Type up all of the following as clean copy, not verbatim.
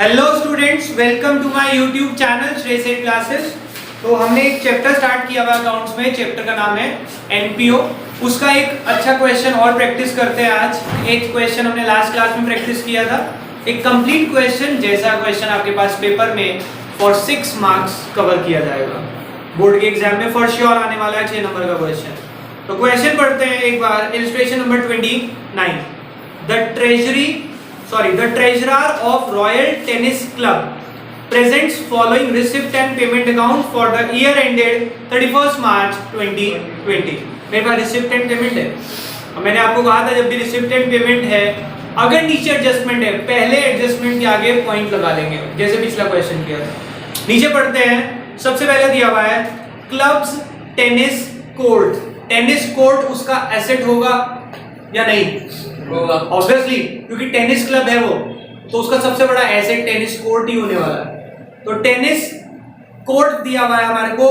Hello students, welcome to my YouTube channel Shreyas classes. तो हमने एक चैप्टर स्टार्ट किया हुआ अकाउंट्स में। चैप्टर का नाम है एनपीओ। उसका एक अच्छा क्वेश्चन और प्रैक्टिस करते हैं आज। एक क्वेश्चन हमने लास्ट क्लास में प्रैक्टिस किया था, एक कंप्लीट क्वेश्चन जैसा क्वेश्चन आपके पास पेपर में फॉर 6 मार्क्स कवर किया जाएगा। बोर्ड के एग्जाम में फॉर श्योर आने वाला है 6 नंबर का क्वेश्चन। तो क्वेश्चन पढ़ते हैं एक बार। Illustration number 29। The treasurer of Royal Tennis Club presents following receipt and payment account for the year ended 31st March 2020। मेरे पास रिसिप्ट एंड पेमेंट है और मैंने आपको कहा था जब भी रिसिप्ट एंड पेमेंट है, अगर नीचे एडजस्टमेंट है पहले एडजस्टमेंट के आगे पॉइंट लगा लेंगे, जैसे पिछला क्वेश्चन किया था। नीचे पढ़ते हैं। सबसे पहले दिया हुआ है clubs tennis court. Tennis court उसका एसेट होगा या नहीं? ऑब्वियसली, क्योंकि टेनिस क्लब है वो, तो उसका सबसे बड़ा एसेट टेनिस कोर्ट ही होने वाला है। तो टेनिस कोर्ट दिया हुआ है हमारे को।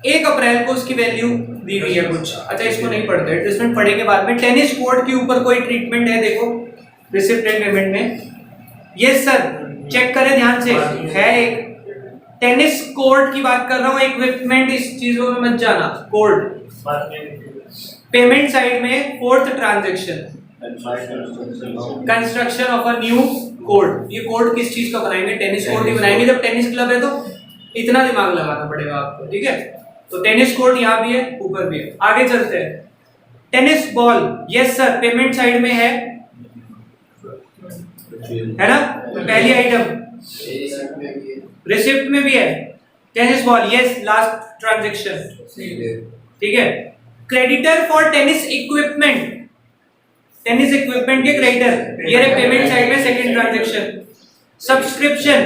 1 अप्रैल को उसकी वैल्यू दी हुई है कुछ। अच्छा, इसको नहीं पढ़ते, एडजस्टमेंट पढ़ेंगे बाद में। टेनिस कोर्ट के ऊपर कोई ट्रीटमेंट है? देखो रिसिप्ट एंड पेमेंट में। यस सर, चेक करें ध्यान से, है एक टेनिस कोर्ट की बात कर रहा हूँ। इक्विपमेंट इस चीजों में मत जाना। कोर्ट पेमेंट साइड में 4th transaction construction of a new court. ये कोर्ट किस चीज का बनाएंगे? टेनिस कोर्ट ही बनाएंगे। जब टेनिस क्लब है तो इतना दिमाग लगाना पड़ेगा आपको, ठीक है? तो टेनिस कोर्ट यहाँ भी है, ऊपर भी है। आगे चलते हैं। Tennis ball, yes sir, payment side में है ना? पहली आइटम रिसिप्ट में भी है। Tennis ball, yes, last transaction, ठीक है। Creditor for tennis equipment, tennis equipment के क्रेडिटर, ये है पेमेंट साइड में second transaction. Subscription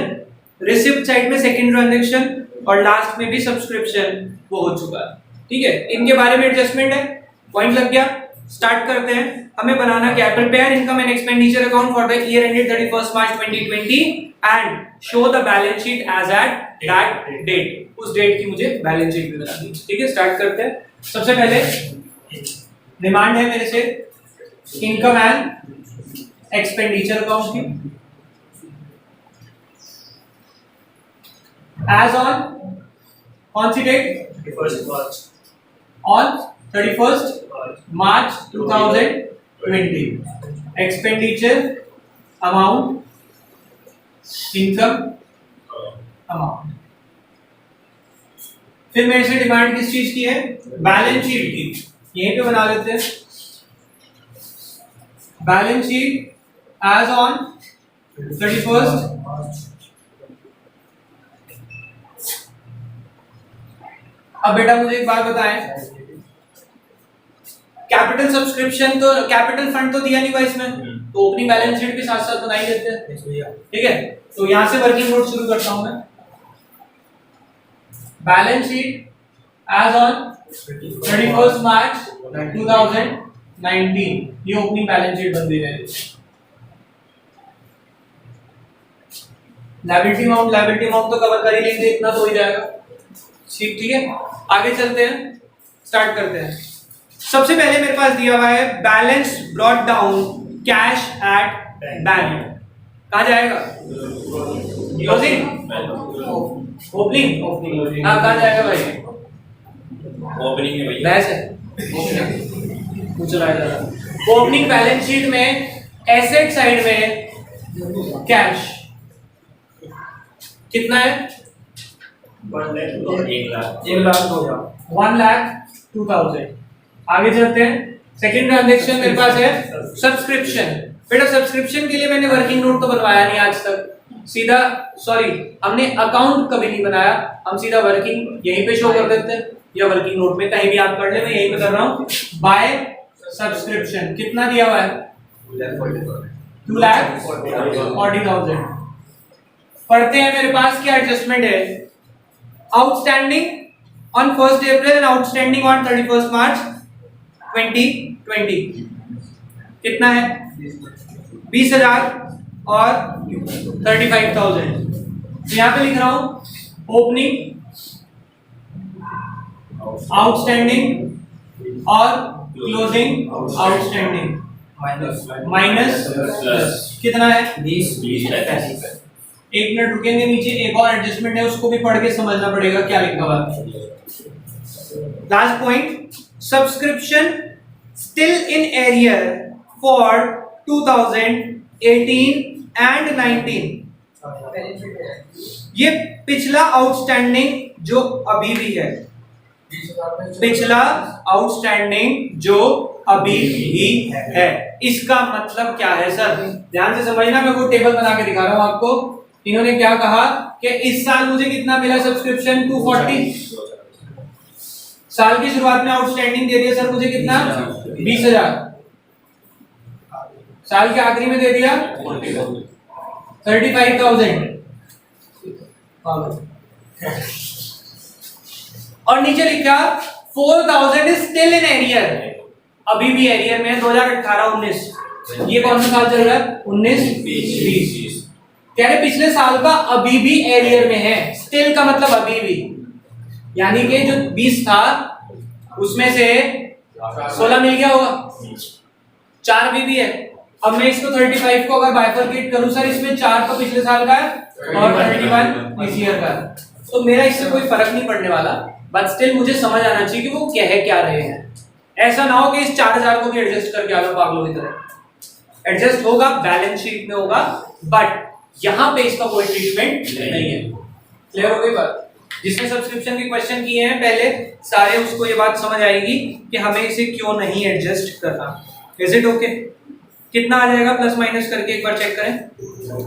receipt side में सेकंड ट्रांजैक्शन, और लास्ट में भी सब्सक्रिप्शन वो हो चुका है, ठीक है। इनके बारे में एडजस्टमेंट है, पॉइंट लग गया। स्टार्ट करते हैं। हमें बनाना क्या? Prepare income and expenditure account for the year ended 31st March 2020 and show the balance sheet as at that date. उस डेट की मुझे बैलेंस शीट भी बनानी है, ठीक है। स्टार्ट करते हैं। सबसे पहले डिमांड है मेरे से इनकम एंड एक्सपेंडिचर अकाउंट की। एज ऑन कौन सी डेट? 31st March. On 31st March 2020। Expenditure amount, income amount. फिर मेरे से डिमांड किस चीज की है? बैलेंस शीट की। यहीं पे बना लेते हैं। Balance sheet as on 31st। अब बेटा मुझे एक बात बताएं, कैपिटल सब्सक्रिप्शन तो कैपिटल फंड तो दिया नहीं हुआ इसमें, तो ओपनिंग बैलेंस शीट के साथ साथ बनाई देते हैं, ठीक है। तो यहां से वर्किंग नोट शुरू करता हूं मैं। Balance sheet as on 31st March 2019, ये ओपनिंग बैलेंस शीट बन गई है। लायबिलिटी अमाउंट तो कवर कर ही लेंगे, इतना तो हो जाएगा, ठीक है। आगे चलते हैं, स्टार्ट करते हैं। सबसे पहले मेरे पास दिया हुआ है balance brought down cash at bank. कहाँ जाएगा? Closing, opening. हाँ, कहाँ जाएगा भाई? ओपनिंग है भैया, बैलेंस है पूछ रहा है। ओपनिंग बैलेंस शीट में एसेट साइड में कैश कितना है? 1 लाख हो गया, 1,02,000। आगे चलते हैं। सेकंड ट्रांजैक्शन मेरे पास है सब्सक्रिप्शन। बेटा सब्सक्रिप्शन के लिए मैंने वर्किंग नोट तो बनवाया नहीं आज तक, सीधा हमने अकाउंट कभी नहीं बनाया, हम सीधा वर्किंग यहीं पे शो कर देते हैं, या वर्किंग नोट में कहीं भी आप पढ़ ले, मैं यहीं पे कर रहा हूँ। बाय सब्सक्रिप्शन कितना दिया हुआ है? 2,40,000। पढ़ते हैं। मेरे पास क्या एडजस्टमेंट है? Outstanding on 1st April and outstanding on 31st March 2020 कितना है? 20,000 और 35,000। यहाँ पे लिख रहा हूं ओपनिंग, आउटस्टैंडिंग और क्लोजिंग आउटस्टैंडिंग माइनस कितना है? 20। एक मिनट रुकेंगे, नीचे एक और एडजस्टमेंट है, उसको भी पढ़ के समझना पड़ेगा क्या लिखा हुआ है। Last point, subscription still in arrear for 2018 and 19। ये पिछला आउटस्टैंडिंग जो अभी भी है, पिछला आउटस्टैंडिंग जो अभी भी है, इसका मतलब क्या है सर? ध्यान से समझना, मैं कोई टेबल बना के दिखा रहा हूं आपको। इन्होंने क्या कहा कि इस साल मुझे कितना मिला सब्सक्रिप्शन? 240। साल की शुरुआत में आउटस्टैंडिंग दे दिया सर मुझे कितना? 20,000। साल के आखिरी में दे दिया 35,000। और नीचे लिखा 4,000 इज स्टिल इन एरियर, अभी भी एरियर में है। 2018-19, ये कौन सा साल चल रहा है? 19-20। कह रहे पिछले साल का अभी भी एरियर में है। स्टिल का मतलब अभी भी, यानी कि जो 20 था उसमें से 16 मिल गया होगा, 4 अभी भी है। अब मैं इसको 35 को अगर बाइफरकेट करूं सर, इसमें 4 तो पिछले साल का है और 31 इस ईयर का है, तो मेरा इससे कोई फर्क नहीं पड़ने वाला। बट स्टिल मुझे समझ आना चाहिए कि वो कह क्या रहे हैं। ऐसा ना हो कि इस 4,000 को भी एडजस्ट करके आ लो पागलों की तरह। एडजस्ट होगा, बैलेंस शीट में होगा, बट यहां पे इसका कोई ट्रीटमेंट नहीं है। क्लियर हो गई बात? जिसने सब्सक्रिप्शन के क्वेश्चन किए हैं पहले सारे, उसको ये बात समझ आएगी कि हमें इसे क्यों नहीं एडजस्ट करना। Is it okay? कितना आ जाएगा प्लस माइनस करके एक बार चेक करें।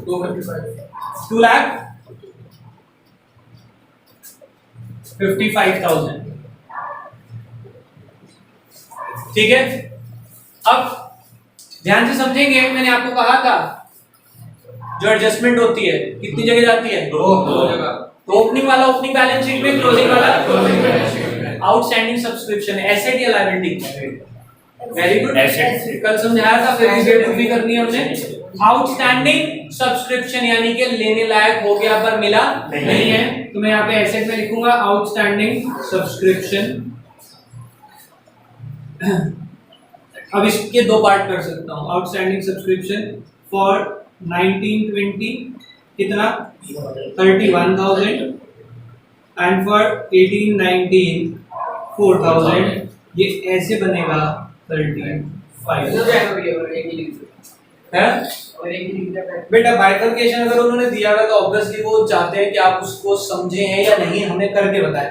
2,55,000। ठीक है, अब ध्यान से समझेंगे। मैंने आपको कहा था जो एडजस्टमेंट होती है कितनी जगह जाती है? 2 जगह। तो ओपनिंग वाला ओपनिंग बैलेंस शीट में, क्लोजिंग वाला आउटस्टैंडिंग सब्सक्रिप्शन, एसेट या लायबिलिटी? Very good, asset. कल समझाया था, फिर रिपेट भी करनी है हमने। आउटस्टैंडिंग सब्सक्रिप्शन यानी कि लेने लायक हो गया पर मिला नहीं है, तो मैं यहाँ पे एसेट में लिखूंगा आउटस्टैंडिंग सब्सक्रिप्शन। अब इसके 2 पार्ट कर सकता हूँ। आउटस्टैंडिंग सब्सक्रिप्शन फॉर 19-20 कितना? 31,000 एंड फॉर 18-19 4,000। ये ऐसे बनेगा 35 है। बेटा बाइफरकेशन अगर उन्होंने दिया हुआ तो ऑब्वियसली वो चाहते हैं कि आप उसको समझे हैं या नहीं, हमें करके बताएं।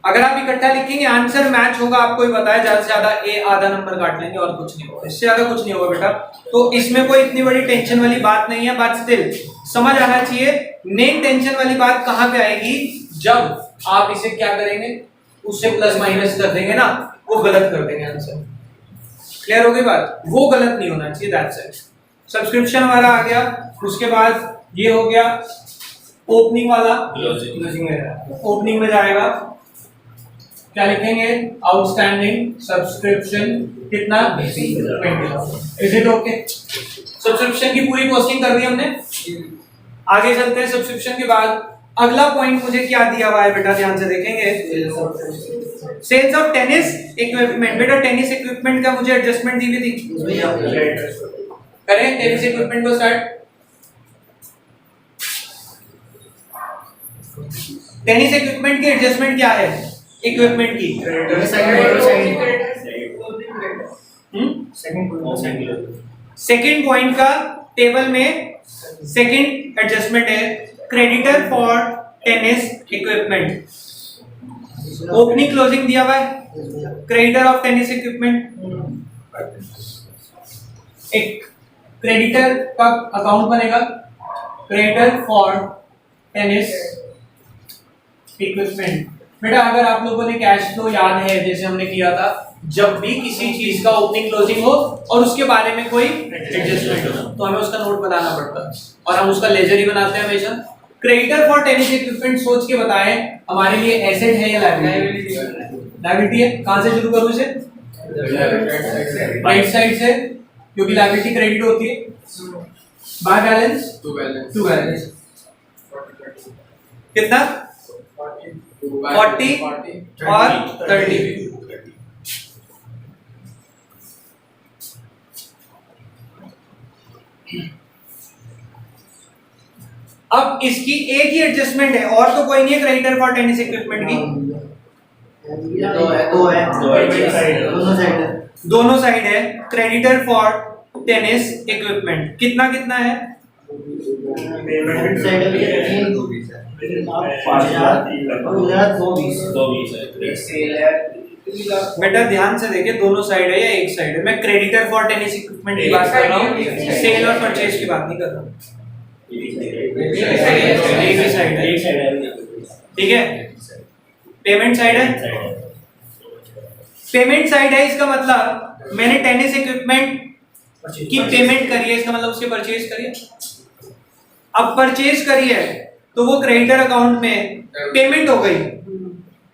अगर आप इकट्ठा लिखेंगे आंसर मैच होगा, आपको ही बताया, ज्यादा से ज्यादा ए आधा नंबर काट लेंगे और कुछ नहीं होगा, इससे ज्यादा कुछ नहीं होगा बेटा। तो इसमें कोई इतनी बड़ी टेंशन वाली बात नहीं है, बट स्टिल समझ आना चाहिए। मेन टेंशन वाली बात कहां पे आएगी? जब आप इसे क्या करेंगे, उससे प्लस माइनस कर देंगे ना, वो गलत कर देंगे आंसर। क्लियर हो गई बात? वो गलत नहीं होना चाहिए, दैट्स इट। सब्सक्रिप्शन हमारा आ गया, उसके बाद ये हो गया ओपनिंग वाला। ओपनिंग में जाएगा, क्या लिखेंगे? आउटस्टैंडिंग सब्सक्रिप्शन कितना? 20,000। Is it okay? सब्सक्रिप्शन की पूरी कॉस्टिंग कर दी हमने। आगे चलते हैं। सब्सक्रिप्शन के बाद अगला पॉइंट मुझे क्या दिया हुआ है बेटा, ध्यान से देखेंगे। Sales of tennis equipment. बेटा टेनिस इक्विपमेंट का मुझे एडजस्टमेंट दी हुई थी, करें टेनिस इक्विपमेंट को स्टार्ट। टेनिस इक्विपमेंट की एडजस्टमेंट क्या है? इक्विपमेंट की सेकंड पॉइंट का टेबल में सेकंड एडजस्टमेंट है creditor for tennis equipment. Opening closing दिया हुआ है, क्रेडिटर ऑफ टेनिस इक्विपमेंट। एक क्रेडिटर का अकाउंट बनेगा, क्रेडिटर फॉर टेनिस इक्विपमेंट। बेटा अगर आप लोगों ने कैश फ्लो याद है, जैसे हमने किया था, जब भी किसी चीज का ओपनिंग क्लोजिंग हो और उसके बारे में कोई एडजस्टमेंट हो तो हमें उसका नोट बनाना पड़ता है, और हम उसका लेजर ही बनाते हैं हमेशा। क्रेडिटर फॉर टेनिस इक्विपमेंट सोच के बताएं हमारे लिए एसेट है या लायबिलिटी? लायबिलिटी है। कहां से शुरू करूं इसे? राइट साइड से, क्योंकि लायबिलिटी क्रेडिट होती है बाय बैलेंस टू बैलेंस। कितना? 40 और 30। इसकी एक ही एडजस्टमेंट है और तो कोई नहीं है क्रेडिटर फॉर टेनिस इक्विपमेंट की। दोनों साइड है क्रेडिटर फॉर टेनिस इक्विपमेंट। कितना कितना है? पेमेंट साइड है 5,000 बेटा ध्यान से देखिए, दोनों साइड है या एक साइड है? मैं क्रेडिटर फॉर टेनिस इक्विपमेंट की बात कर रहा हूँ, सेल और परचेज की बात नहीं कर रहा हूँ। एक ही साइड है, ठीक है। पेमेंट साइड है, पेमेंट साइड है, इसका मतलब मैंने टेनिस इक्विपमेंट की पेमेंट करी है, इसका मतलब उसके परचेज करी है। अब परचेज करी है तो वो क्रेडिटर अकाउंट में पेमेंट हो गई,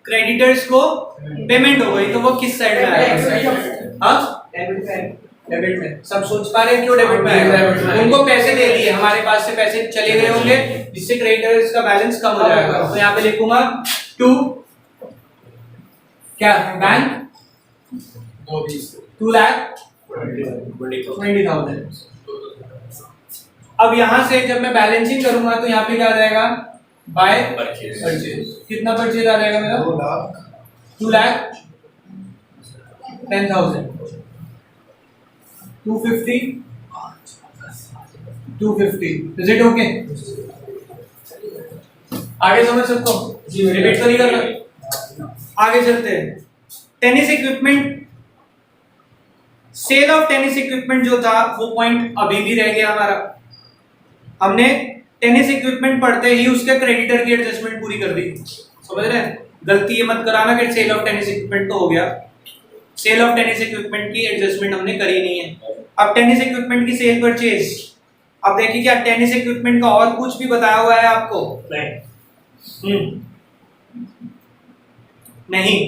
क्रेडिटर्स को पेमेंट हो गई, तो वो किस साइड में आएगा? हाँ, डेबिट में। सब सोच पा रहे हैं क्यों डेबिट में आएगा? उनको पैसे दे दिए, हमारे पास से पैसे चले गए होंगे, जिससे क्रेडिटर्स का बैलेंस कम हो जाएगा। तो यहाँ पे लिखूंगा 2 क्या बैंक 2,20,000। अब यहां से जब मैं बैलेंसिंग करूंगा तो यहाँ पे क्या आ जाएगा? By purchase. कितना परचेज आ जाएगा मेरा? 2,10,000। 250 इज इट ओके? आगे समझ सकते हो? रिपीट तो नहीं करना। आगे चलते हैं। Tennis equipment, sale of tennis equipment जो था वो पॉइंट अभी भी रह गया हमारा। हमने टेनिस इक्विपमेंट पढ़ते ही उसके क्रेडिटर की एडजस्टमेंट पूरी कर दी। समझ रहे हैं? गलती ये मत कराना कि सेल ऑफ टेनिस इक्विपमेंट तो हो गया, सेल ऑफ टेनिस इक्विपमेंट की एडजस्टमेंट हमने करी नहीं है। अब टेनिस इक्विपमेंट की सेल परचेज, अब देखिए क्या टेनिस इक्विपमेंट का और कुछ भी बताया हुआ है आपको? नहीं।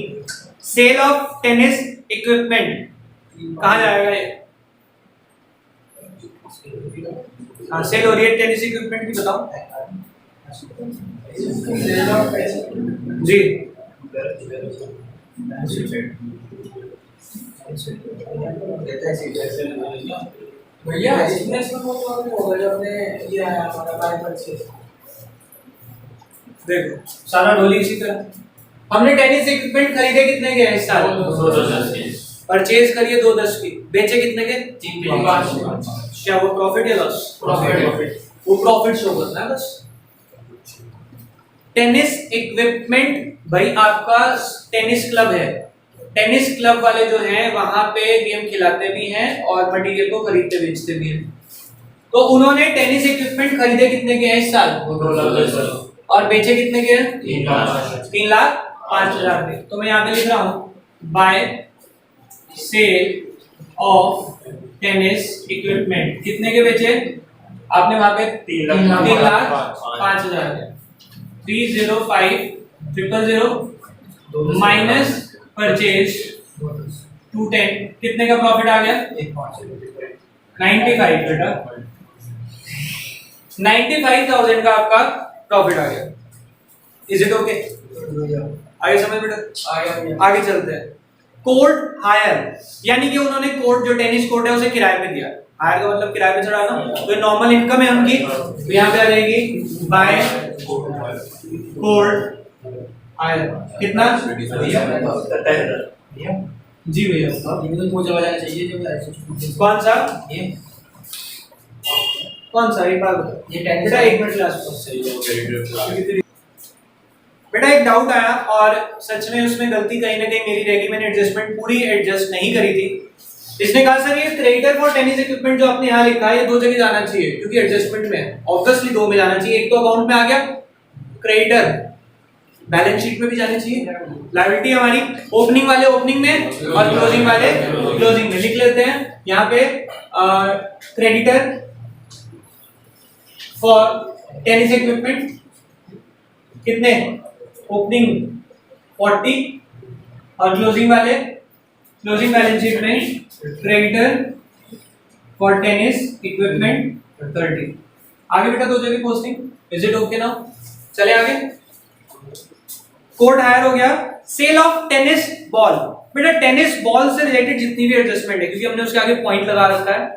सेल ऑफ टेनिस इक्विपमेंट कहाँ जाएगा ये? हाँ, सेल हो रही है टेनिस इक्विपमेंट की, बताओ जी। भैया इसमें होगा जो हमने लिया है हमारा बाय परचेज। देखो सारा ढोली इसी तरह। हमने टेनिस इक्विपमेंट खरीदे कितने के इस साल? 210 परचेज करिए 210 की, बेचे कितने के? 3,500। क्या वो प्रॉफिट या लॉस? प्रॉफिट। वो प्रॉफिट शो करना है बस। टेनिस इक्विपमेंट भाई आपका टेनिस क्लब है, टेनिस क्लब वाले जो हैं वहां पे गेम खिलाते भी हैं और मटेरियल को खरीदते बेचते भी हैं। तो उन्होंने टेनिस इक्विपमेंट खरीदे कितने के हैं इस साल? 2,10,000। और बेचे कितने के हैं? 3,05,000 के। तो मैं यहाँ पे लिख रहा हूँ by sale of tennis equipment. कितने के बेचे आपने वहां पे? 3,05,000 के। 3,05,000 माइनस परचेज 210, कितने का प्रॉफिट आ गया? 95 बेटा, 95,000 का आपका प्रॉफिट आ गया। Is it okay? आगे समझ बेटा, आगे चलते हैं। कोर्ट हायर, यानी कि उन्होंने कोर्ट जो टेनिस कोर्ट है उसे किराए पे दिया। हायर का मतलब किराए पे चढ़ाना। तो नॉर्मल इनकम है उनकी, तो यहाँ पे आ जाएगी बाय कोर्ट हायर। कितना? जी भैया, कौन सा? कौन सा? एक बार ये बेटा, एक मिनट क्लास बेटा एक डाउट आया और सच में उसमें गलती कहीं ना कहीं मेरी रहेगी, मैंने एडजस्टमेंट पूरी एडजस्ट नहीं करी थी। इसने कहा सर ये क्रेडिटर फॉर टेनिस इक्विपमेंट जो आपने यहाँ लिखा है ये 2 जगह जाना चाहिए क्योंकि एडजस्टमेंट में ऑब्वियसली 2 में जाना चाहिए। एक तो अकाउंट में आ गया क्रेडिटर, बैलेंस शीट में भी जानी चाहिए। लायबिलिटी हमारी ओपनिंग वाले ओपनिंग में और क्लोजिंग वाले क्लोजिंग में। लिख लेते हैं यहाँ पे क्रेडिटर फॉर टेनिस इक्विपमेंट कितने? ओपनिंग 40 और क्लोजिंग वाले क्लोजिंग बैलेंस शीट में क्रेडिटर फॉर टेनिस इक्विपमेंट 30। आगे बेटा 2 जगह posting. Is it okay now? चले आगे। कोर्ट हायर हो गया। सेल ऑफ टेनिस बॉल, बेटा टेनिस बॉल से रिलेटेड जितनी भी एडजस्टमेंट है, क्योंकि हमने उसके आगे पॉइंट लगा रखा है,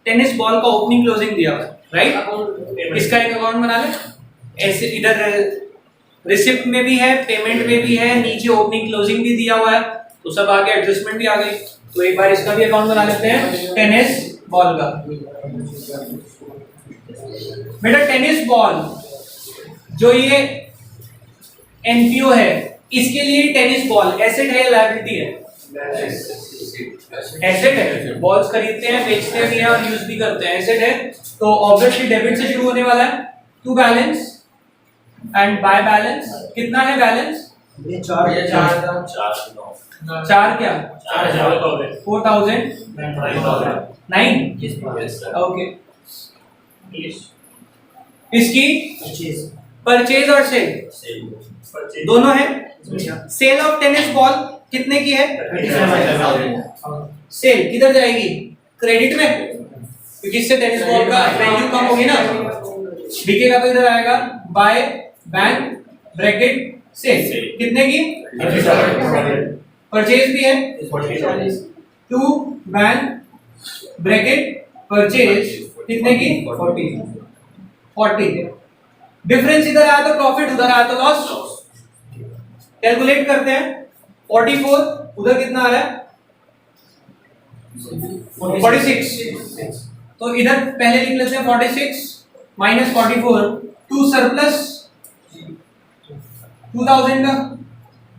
टेनिस बॉल का ओपनिंग क्लोजिंग दिया हुआ है, राइट? इसका एक अकाउंट बना ले। ऐसे इधर रिसिप्ट में भी है, पेमेंट में भी है, नीचे ओपनिंग क्लोजिंग भी दिया हुआ है, तो सब आगे एडजस्टमेंट भी आ गई। तो एक बार इसका भी अकाउंट बना लेते हैं टेनिस बॉल का। बेटा टेनिस बॉल जो ये एनपीओ है, इसके लिए टेनिस बॉल एसेट है या लायबिलिटी है? एसेट है। बॉल्स खरीदते हैं, बेचते भी हैं और यूज भी करते हैं, एसेट है। तो ऑब्वियसली डेबिट से शुरू होने वाला है, to balance and by balance. कितना है बैलेंस? ये चार चार क्या? 4000 9। ओके, इसकी परचेज और सेल दोनों है। सेल ऑफ टेनिस बॉल कितने की है? सेल किधर जाएगी? क्रेडिट में, क्योंकि इससे टेनिस बॉल का वैल्यू कम होगी ना, बिकेगा तो इधर आएगा बाय बैंक ब्रैकेट सेल। कितने की? परचेज भी है, टू बैंक ब्रैकेट परचेज कितने की? 40। डिफरेंस इधर आया तो प्रॉफिट, उधर आया तो लॉस। कैलकुलेट करते हैं। 44 उधर कितना आ रहा है? 46। तो इधर पहले लिख लेते हैं 46 माइनस 44, टू सरप्लस 2000 का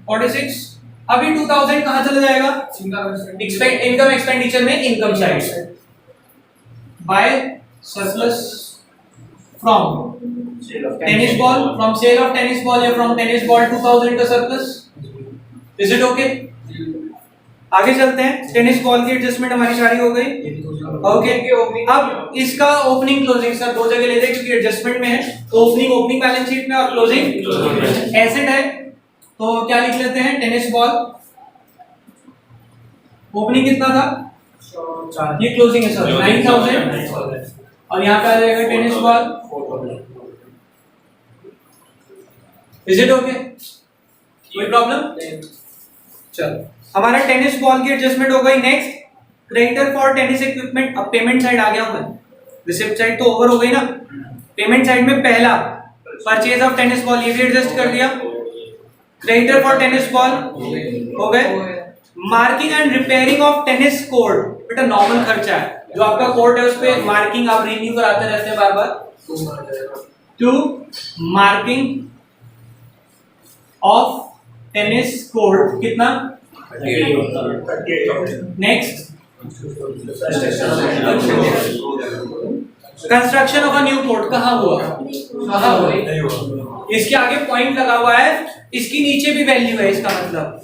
46। अभी 2000 कहां चला जाएगा? इनकम एक्सपेंडिचर में, income side by surplus from tennis ball, from sale of tennis ball या फ्रॉम टेनिस बॉल 2000 का सरप्लस। Is it okay? आगे चलते हैं। टेनिस बॉल की एडजस्टमेंट हमारी सारी हो गई। ओके, अब इसका ओपनिंग क्लोजिंग सर दो जगह ले दे क्योंकि एडजस्टमेंट में है। तो ओपनिंग बैलेंस शीट में और क्लोजिंग एसेट है, तो क्या लिख लेते हैं? टेनिस बॉल ओपनिंग कितना था? ये क्लोजिंग है सर 9000, और यहाँ पे आ जाएगा tennis ball. Is it okay? कोई प्रॉब्लम? चलो, हमारा टेनिस बॉल की एडजस्टमेंट हो गई। Next, creditor for tennis equipment. अब पेमेंट साइड आ गया हूं मैं, रिसिप्ट साइड तो ओवर हो गई ना। पेमेंट साइड में पहला परचेज ऑफ टेनिस बॉल, ये भी एडजस्ट कर दिया। क्रेडिटर फॉर टेनिस बॉल हो गए। Marking and repairing of tennis court, बेटा नॉर्मल खर्चा है, जो आपका कोर्ट है उस पे मार्किंग आप रिन्यू कराते रहते हैं बार बार। To marking of tennis court कितना? Next, construction of a new court कहाँ हुआ? कहाँ हुआ? इसके आगे पॉइंट लगा हुआ है, इसकी नीचे भी वैल्यू है। इसका मतलब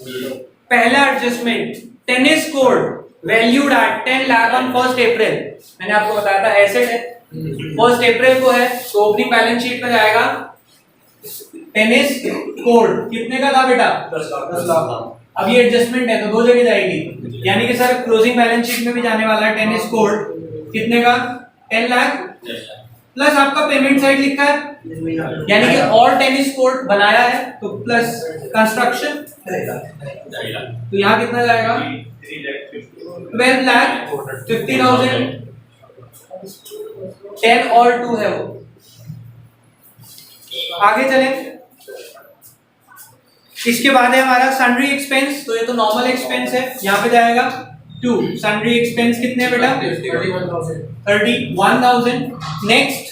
पहला adjustment, tennis court valued at 10 lakh on 1 अप्रैल। मैंने आपको बताया था एसेट है, 1 अप्रैल को है, तो ओपनिंग बैलेंस शीट में जाएगा टेनिस कोर्ट कितने का था बेटा? 10 लाख। अब ये एडजस्टमेंट है तो दो जगह जाएगी, यानी कि सर क्लोजिंग बैलेंस शीट में भी जाने वाला है टेनिस कोर्ट कितने का? 10 लाख प्लस आपका पेमेंट साइड लिखा है, यानी कि और टेनिस कोर्ट बनाया है तो प्लस कंस्ट्रक्शन, तो यहाँ कितना जाएगा? 12 लाख 50,000। 10 और 2 है वो। आगे चले, इसके बाद है हमारा सन्ड्री एक्सपेंस। तो ये तो नॉर्मल एक्सपेंस है, यहाँ पे जाएगा 2। सन्ड्री एक्सपेंस कितने है बेटा? 31,000। Next,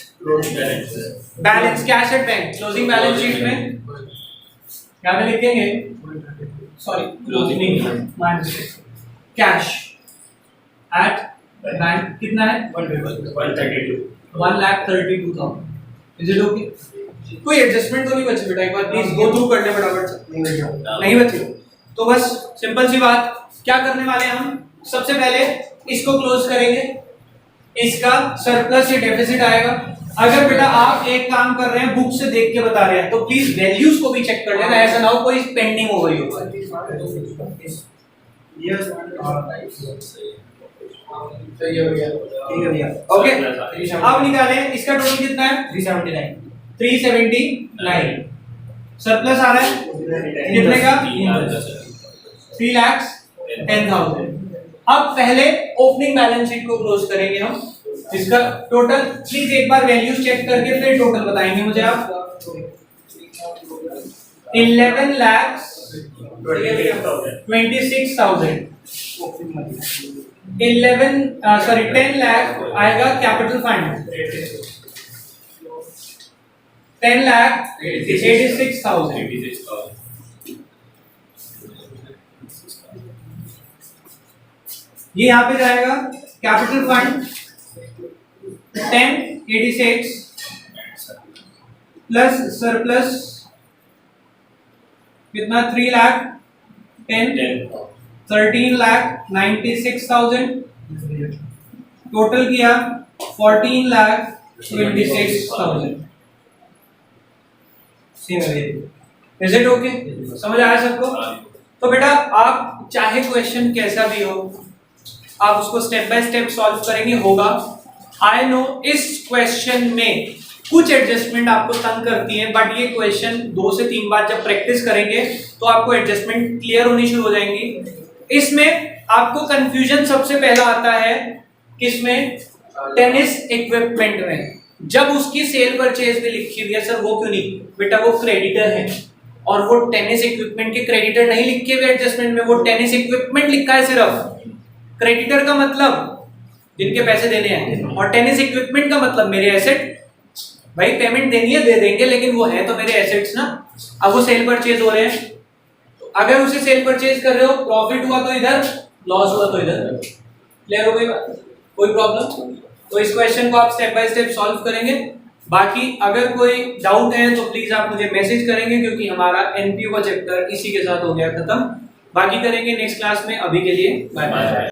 balance cash at bank, closing balance sheet में यहाँ पे लिखेंगे, सॉरी क्लोजिंग नहीं, कैश एट बैंक कितना है? 1,32,000। Is it okay? कोई एडजस्टमेंट तो नहीं बची बेटा? एक बार प्लीज गो थ्रू कर ले फटाफट से। नहीं बची तो बस सिंपल सी बात, क्या करने वाले हैं हम? सबसे पहले इसको क्लोज करेंगे, इसका सरप्लस या डेफिसिट आएगा। अगर बेटा आप एक काम कर रहे हैं बुक से देख के बता रहे हैं तो प्लीज वैल्यूज को भी चेक कर लेना, ऐसा ना हो कोई पेंडिंग हो गई हो। ओके, अब निकालें इसका टोटल कितना है? 379। सरप्लस आ रहा है कितने का? 3,10,000। अब पहले ओपनिंग बैलेंस शीट को क्लोज करेंगे हम, इसका टोटल। प्लीज एक बार वैल्यूज चेक करके फिर टोटल बताएंगे मुझे आप। 11 lakhs 26,000 10 लाख आएगा कैपिटल फंड 10 लाख 86,000 ये यहाँ पे जाएगा कैपिटल फंड 1086 प्लस सरप्लस कितना 3 लाख 13 लाख 96,000 टोटल किया 14 लाख 26,000 इज इट ओके? समझ आया सबको? तो बेटा आप चाहे क्वेश्चन कैसा भी हो आप उसको स्टेप बाय स्टेप सॉल्व करेंगे होगा। आई नो इस क्वेश्चन में कुछ एडजस्टमेंट आपको तंग करती है बट ये क्वेश्चन 2 से 3 बार जब प्रैक्टिस करेंगे तो आपको एडजस्टमेंट क्लियर होनी शुरू हो जाएंगी। इसमें आपको कंफ्यूजन सबसे पहला आता है किसमें? टेनिस इक्विपमेंट में। जब उसकी सेल परचेज भी लिखी हुई है सर वो क्यों नहीं? बेटा वो क्रेडिटर है और वो टेनिस इक्विपमेंट के क्रेडिटर नहीं लिखे हुए एडजस्टमेंट में, वो टेनिस इक्विपमेंट लिखा है सिर्फ। क्रेडिटर का मतलब जिनके पैसे देने हैं और टेनिस इक्विपमेंट का मतलब मेरे एसेट। भाई पेमेंट देनी है दे देंगे लेकिन वो है तो मेरे एसेट्स ना। अब वो सेल परचेज हो रहे हैं तो अगर उसे सेल परचेज कर रहे हो प्रॉफिट हुआ तो इधर लॉस हुआ तो इधर। क्लियर हो गई बात? कोई प्रॉब्लम? तो इस क्वेश्चन को आप स्टेप बाय स्टेप सॉल्व करेंगे। बाकी अगर कोई डाउट है तो प्लीज आप मुझे मैसेज करेंगे क्योंकि हमारा एनपीओ का चैप्टर इसी के साथ हो गया खत्म। बाकी करेंगे नेक्स्ट क्लास में। अभी के लिए बाय बाय।